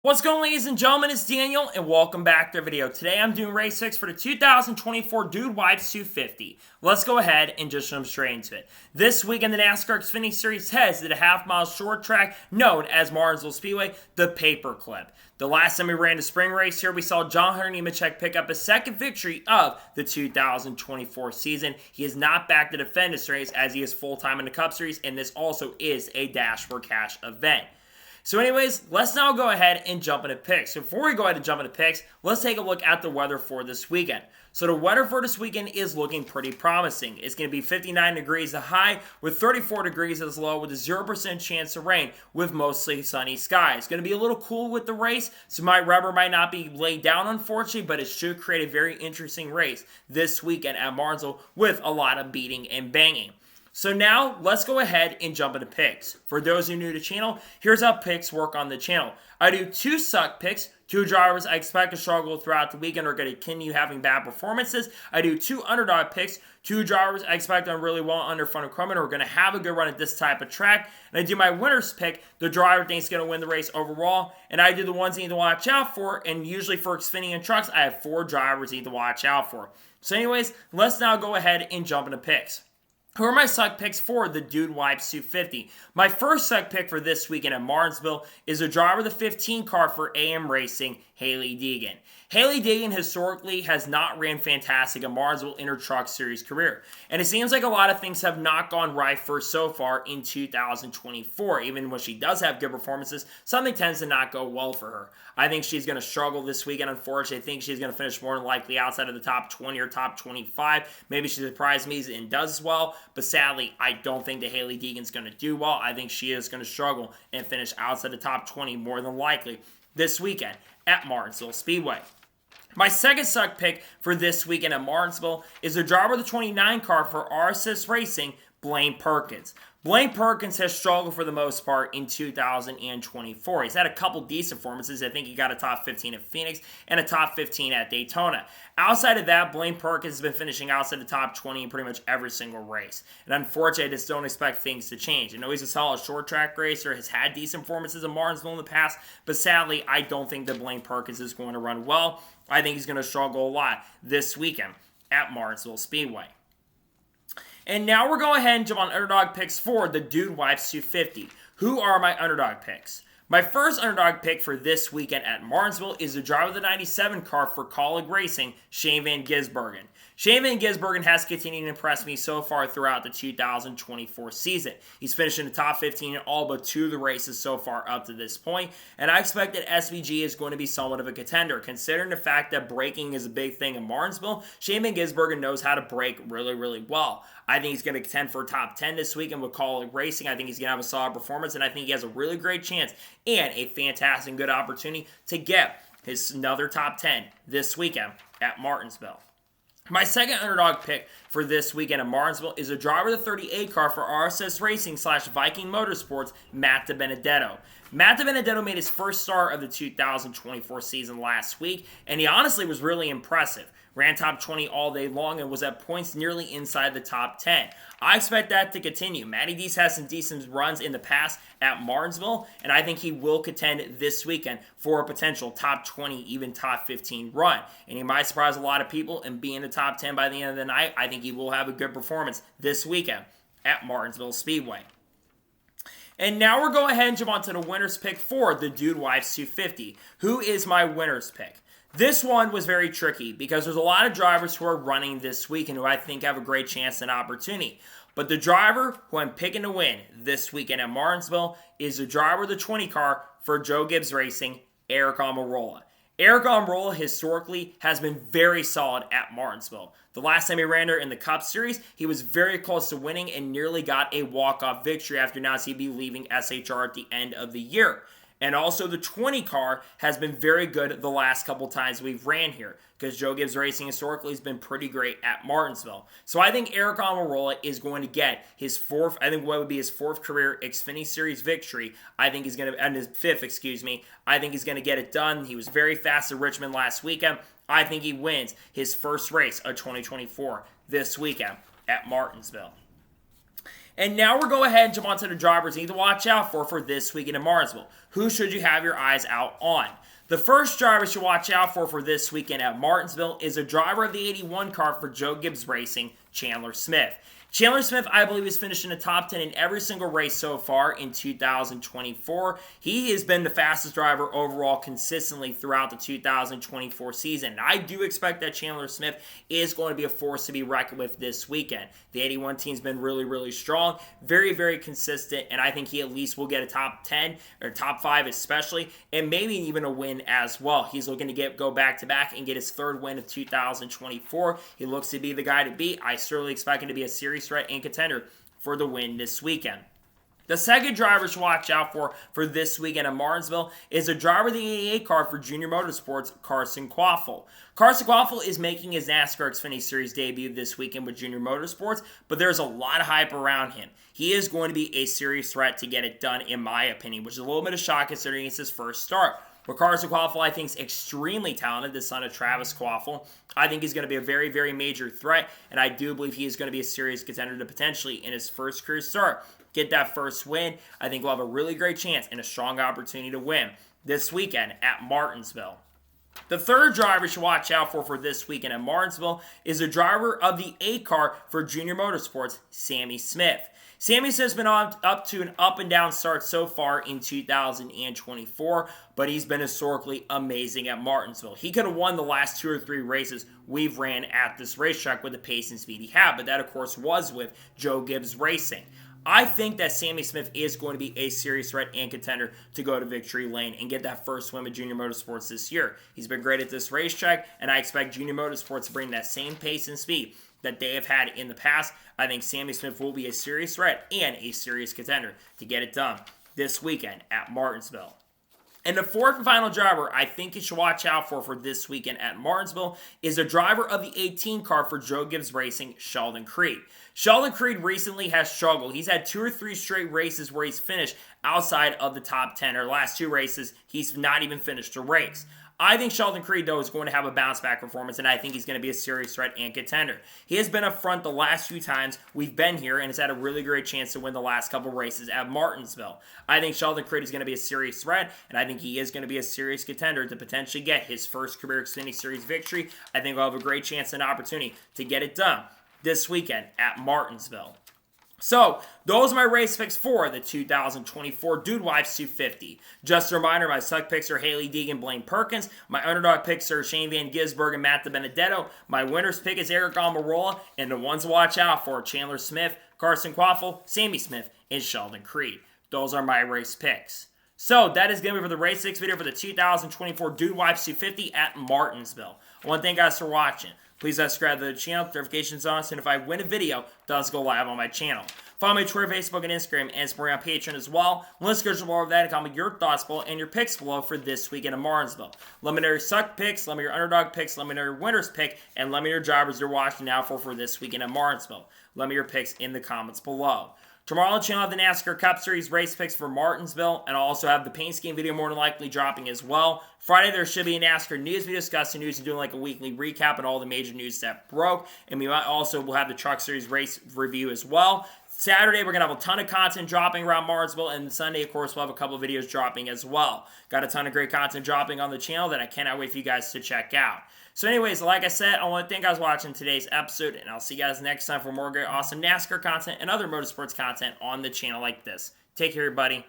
What's going on, ladies and gentlemen? It's Daniel, and welcome back to our video. Today I'm doing race 6 for the 2024 Dude Wipes 250. Let's go ahead and just jump straight into it. This weekend, the NASCAR Xfinity Series heads to the half-mile short track known as Martinsville Speedway, the Paperclip. The last time we ran the spring race here, we saw John Hunter Nemechek pick up his second victory of the 2024 season. He is not back to defend this race as he is full-time in the Cup Series, and this also is a Dash for Cash event. So anyways, let's now go ahead and jump into picks. So before we go ahead and jump into picks, let's take a look at the weather for this weekend. So the weather for this weekend is looking pretty promising. It's going to be 59 degrees the high with 34 degrees as low with a 0% chance of rain with mostly sunny skies. It's going to be a little cool with the race, so my rubber might not be laid down unfortunately, but it should create a very interesting race this weekend at Martinsville with a lot of beating and banging. So now, let's go ahead and jump into picks. For those who are new to the channel, here's how picks work on the channel. I do 2 suck picks, 2 drivers I expect to struggle throughout the weekend or going to continue having bad performances. I do 2 underdog picks, 2 drivers I expect to run really well under front of Crumman or are going to have a good run at this type of track. And I do my winner's pick, the driver thinks going to win the race overall. And I do the ones you need to watch out for, and usually for Xfinity and trucks, I have 4 drivers you need to watch out for. So anyways, let's now go ahead and jump into picks. Who are my suck picks for the Dude Wipes 250? My first suck pick for this weekend at Martinsville is the driver of the 15 car for AM Racing, Hailie Deegan. Hailie Deegan historically has not ran fantastic in Martinsville in her Truck Series career. And it seems like a lot of things have not gone right for her so far in 2024. Even when she does have good performances, something tends to not go well for her. I think she's going to struggle this weekend, unfortunately. I think she's going to finish more than likely outside of the top 20 or top 25. Maybe she surprises me and does as well. But sadly, I don't think that Hailie Deegan's going to do well. I think she is going to struggle and finish outside the top 20 more than likely this weekend at Martinsville Speedway. My second suck pick for this weekend at Martinsville is the driver of the 29 car for RSS Racing, Blaine Perkins. Blaine Perkins has struggled for the most part in 2024. He's had a couple decent performances. I think he got a top 15 at Phoenix and a top 15 at Daytona. Outside of that, Blaine Perkins has been finishing outside the top 20 in pretty much every single race. And unfortunately, I just don't expect things to change. I know he's a solid short track racer, has had decent performances in Martinsville in the past, but sadly, I don't think that Blaine Perkins is going to run well. I think he's going to struggle a lot this weekend at Martinsville Speedway. And now we're going ahead and jump on Underdog Picks for the Dude Wipes 250. Who are my Underdog Picks? My first Underdog pick for this weekend at Martinsville is the driver of the 97 car for Colleague Racing, Shane Van Gisbergen. Shane Van Gisbergen has continued to impress me so far throughout the 2024 season. He's finished in the top 15 in all but 2 of the races so far up to this point, and I expect that SVG is going to be somewhat of a contender. Considering the fact that braking is a big thing in Martinsville, Shane Van Gisbergen knows how to brake really, really well. I think he's going to contend for a top 10 this weekend with Colleague Racing. I think he's going to have a solid performance, and I think he has a really great chance and a fantastic good opportunity to get his another top 10 this weekend at Martinsville. My second underdog pick for this weekend at Martinsville is a driver of the 38 car for RSS Racing / Viking Motorsports, Matt DiBenedetto. Matt DiBenedetto made his first start of the 2024 season last week, and he honestly was really impressive. Ran top 20 all day long and was at points nearly inside the top 10. I expect that to continue. Matty D's has some decent runs in the past at Martinsville, and I think he will contend this weekend for a potential top 20, even top 15 run. And he might surprise a lot of people and be in the top 10 by the end of the night. I think he will have a good performance this weekend at Martinsville Speedway. And now we're going ahead and jump on to the winner's pick for the Dude Wipes 250. Who is my winner's pick? This one was very tricky because there's a lot of drivers who are running this week and who I think have a great chance and opportunity. But the driver who I'm picking to win this weekend at Martinsville is the driver of the 20 car for Joe Gibbs Racing, Eric Almirola. Eric Almirola historically has been very solid at Martinsville. The last time he ran there in the Cup Series, he was very close to winning and nearly got a walk-off victory after announcing he'd be leaving SHR at the end of the year. And also the 20 car has been very good the last couple times we've ran here because Joe Gibbs Racing historically has been pretty great at Martinsville. So I think Eric Almirola is going to get his fourth, I think what would be his 4th career Xfinity Series victory. I think he's going to, and his 5th, excuse me. I think he's going to get it done. He was very fast at Richmond last weekend. I think he wins his first race of 2024 this weekend at Martinsville. And now we're going ahead and jump onto the drivers you need to watch out for this weekend in Martinsville. Who should you have your eyes out on? The first driver you should watch out for this weekend at Martinsville is a driver of the 81 car for Joe Gibbs Racing, Chandler Smith. Chandler Smith, I believe, has finished in the top 10 in every single race so far in 2024. He has been the fastest driver overall consistently throughout the 2024 season. And I do expect that Chandler Smith is going to be a force to be reckoned with this weekend. The 81 team's been really, really strong, very, very consistent, and I think he at least will get a top 10 or top 5 especially, and maybe even a win as well. He's looking to go back-to-back and get his third win of 2024. He looks to be the guy to beat. I certainly expect him to be a series threat and contender for the win this weekend. The second driver to watch out for this weekend at Martinsville is a driver of the 88 car for Junior Motorsports, Carson Quaffle. Carson Quaffle is making his NASCAR Xfinity Series debut this weekend with Junior Motorsports, but there's a lot of hype around him. He is going to be a serious threat to get it done, in my opinion, which is a little bit of shock considering it's his first start. But Carson Quaffle, I think, is extremely talented, the son of Travis Quaffle. I think he's going to be a very, very major threat, and I do believe he is going to be a serious contender to potentially, in his first career start, get that first win. I think we'll have a really great chance and a strong opportunity to win this weekend at Martinsville. The third driver you should watch out for this weekend at Martinsville is a driver of the 8 car for Junior Motorsports, Sammy Smith. Sammy Smith's been up to an up-and-down start so far in 2024, but he's been historically amazing at Martinsville. He could have won the last 2 or 3 races we've ran at this racetrack with the pace and speed he had, but that, of course, was with Joe Gibbs Racing. I think that Sammy Smith is going to be a serious threat and contender to go to victory lane and get that first win with Junior Motorsports this year. He's been great at this racetrack, and I expect Junior Motorsports to bring that same pace and speed that they have had in the past. I think Sammy Smith will be a serious threat and a serious contender to get it done this weekend at Martinsville. And the fourth and final driver I think you should watch out for this weekend at Martinsville is a driver of the 18 car for Joe Gibbs Racing, Sheldon Creed. Sheldon Creed recently has struggled. He's had 2 or 3 straight races where he's finished outside of the top 10, or last 2 races, he's not even finished a race. I think Sheldon Creed, though, is going to have a bounce-back performance, and I think he's going to be a serious threat and contender. He has been up front the last few times we've been here, and has had a really great chance to win the last couple races at Martinsville. I think Sheldon Creed is going to be a serious threat, and I think he is going to be a serious contender to potentially get his first career Xfinity Series victory. I think he'll have a great chance and opportunity to get it done this weekend at Martinsville. So, those are my race picks for the 2024 Dude Wives 250. Just a reminder, my suck picks are Haley Deegan, Blaine Perkins. My underdog picks are Shane Van Gisbergen and Matt DiBenedetto. My winner's pick is Eric Almirola. And the ones to watch out for: Chandler Smith, Carson Quaffle, Sammy Smith, and Sheldon Creed. Those are my race picks. So, that is going to be for the Race 6 video for the 2024 Dude Wives 250 at Martinsville. I want to thank you guys for watching. Please subscribe to the channel, notifications on, so if I win a video, it does go live on my channel. Follow me on Twitter, Facebook, and Instagram, and support me on Patreon as well. Let's go below that and comment your thoughts below and your picks below for this weekend in Martinsville. Let me know your suck picks, let me know your underdog picks, let me know your winner's pick, and let me know your drivers you're watching now for this weekend in Martinsville. Let me know your picks in the comments below. Tomorrow on the channel, I have the NASCAR Cup Series race picks for Martinsville, and I'll also have the paint scheme video more than likely dropping as well. Friday, there should be a NASCAR news video discussing news and doing like a weekly recap on all the major news that broke, and we might also will have the Truck Series race review as well. Saturday, we're going to have a ton of content dropping around Martinsville, and Sunday, of course, we'll have a couple of videos dropping as well. Got a ton of great content dropping on the channel that I cannot wait for you guys to check out. So anyways, like I said, I want to thank you guys for watching today's episode, and I'll see you guys next time for more great, awesome NASCAR content and other motorsports content on the channel like this. Take care, everybody.